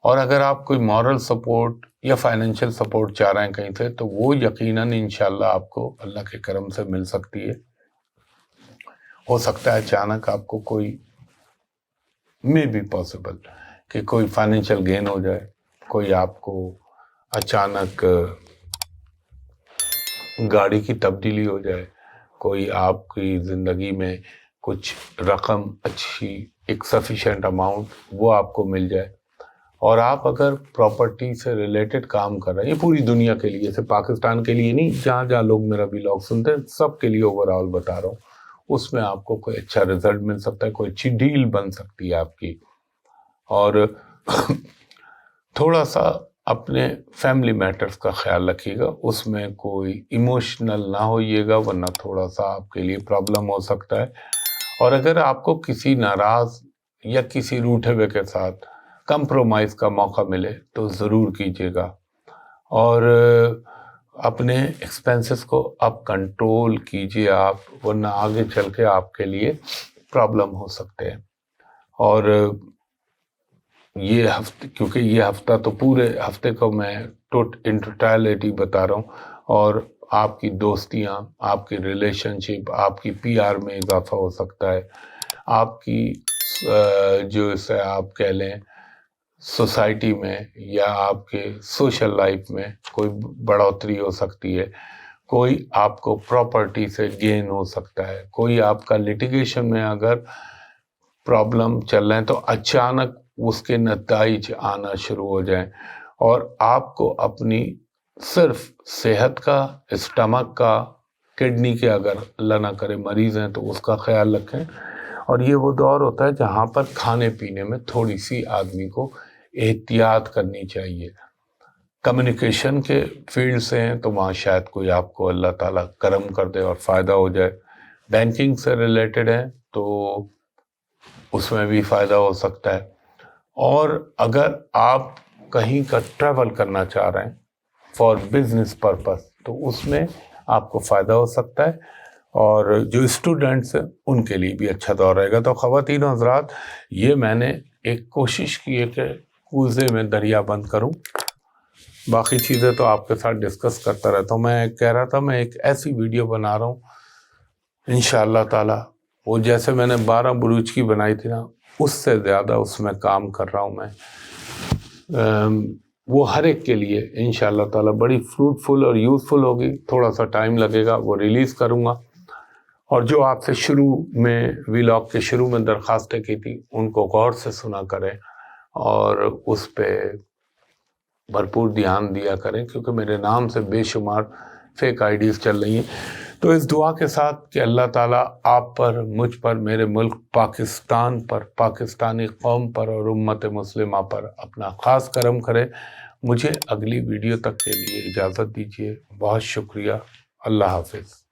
اور اگر آپ کوئی مورل سپورٹ یا فائنینشیل سپورٹ چاہ رہے ہیں کہیں سے، تو وہ یقیناً انشاءاللہ آپ کو اللہ کے کرم سے مل سکتی ہے۔ ہو سکتا ہے اچانک آپ کو کوئی میں بھی پاسبل کہ کوئی فائنینشیل گین ہو جائے، کوئی آپ کو اچانک گاڑی کی تبدیلی ہو جائے، کوئی آپ کی زندگی میں کچھ رقم اچھی، ایک سفیشینٹ اماؤنٹ وہ آپ کو مل جائے۔ اور آپ اگر پراپرٹی سے ریلیٹڈ کام کر رہے ہیں، یہ پوری دنیا کے لیے، صرف پاکستان کے لیے نہیں، جہاں جہاں لوگ میرا ولاگ سنتے ہیں سب کے لیے اوور آل بتا رہا ہوں، اس میں آپ کو کوئی اچھا رزلٹ مل سکتا ہے، کوئی اچھی ڈیل بن سکتی ہے آپ کی۔ اور تھوڑا سا اپنے فیملی میٹرز کا خیال رکھیے گا، اس میں کوئی ایموشنل نہ ہوئیے گا، ورنہ تھوڑا سا آپ کے لیے پرابلم ہو سکتا ہے۔ اور اگر آپ کو کسی ناراض یا کسی روٹھے ہوئے کے ساتھ کمپرومائز کا موقع ملے تو ضرور کیجیے گا، اور اپنے ایکسپینسز کو اب کنٹرول کیجیے آپ، ورنہ آگے چل کے آپ کے لیے پرابلم ہو سکتے ہیں۔ اور یہ ہفتے، کیونکہ یہ ہفتہ تو پورے ہفتے کو میں ان ٹوٹیلٹی بتا رہا ہوں، اور آپ کی دوستیاں، آپ کی ریلیشن شپ، آپ کی پی آر میں اضافہ ہو سکتا ہے، آپ کی جو اسے آپ کہہ لیں سوسائٹی میں یا آپ کے سوشل لائف میں کوئی بڑھوتری ہو سکتی ہے، کوئی آپ کو پراپرٹی سے گین ہو سکتا ہے، کوئی آپ کا لیٹیگیشن میں اگر پرابلم چل رہے ہیں تو اچانک اس کے نتائج آنا شروع ہو جائیں، اور آپ کو اپنی صرف صحت کا، اسٹمک کا کڈنی کے اگر اللہ نہ کرے مریض ہیں تو اس کا خیال رکھیں. اور یہ وہ دور ہوتا ہے جہاں پر کھانے پینے میں تھوڑی سی آدمی کو احتیاط کرنی چاہیے. کمیونیکیشن کے فیلڈ سے ہیں تو وہاں شاید کوئی آپ کو اللہ تعالیٰ کرم کر دے اور فائدہ ہو جائے. بینکنگ سے ریلیٹڈ ہے تو اس میں بھی فائدہ ہو سکتا ہے. اور اگر آپ کہیں کا ٹریول کرنا چاہ رہے ہیں فار بزنس پرپس تو اس میں آپ کو فائدہ ہو سکتا ہے. اور جو اسٹوڈنٹس ہیں ان کے لیے بھی اچھا دور رہے گا. تو خواتین و حضرات، یہ میں نے ایک کوشش کی ہے کہ کوزے میں دریا بند کروں. باقی چیزیں تو آپ کے ساتھ ڈسکس کرتا رہتا ہوں. میں کہہ رہا تھا میں ایک ایسی ویڈیو بنا رہا ہوں انشاءاللہ تعالی، وہ جیسے میں نے 12 بروج کی بنائی تھی نا، اس سے زیادہ اس میں کام کر رہا ہوں میں. وہ ہر ایک کے لیے انشاءاللہ تعالی بڑی فروٹفل اور یوزفل ہوگی. تھوڑا سا ٹائم لگے گا، وہ ریلیز کروں گا. اور جو آپ سے شروع میں ویلاگ کے شروع میں درخواستیں کی تھی ان کو غور سے سنا کریں اور اس پہ بھرپور دھیان دیا کریں، کیونکہ میرے نام سے بے شمار فیک آئیڈیز چل رہی ہیں. تو اس دعا کے ساتھ کہ اللہ تعالیٰ آپ پر، مجھ پر، میرے ملک پاکستان پر، پاکستانی قوم پر اور امت مسلمہ پر اپنا خاص کرم کرے. مجھے اگلی ویڈیو تک کے لیے اجازت دیجیے. بہت شکریہ. اللہ حافظ.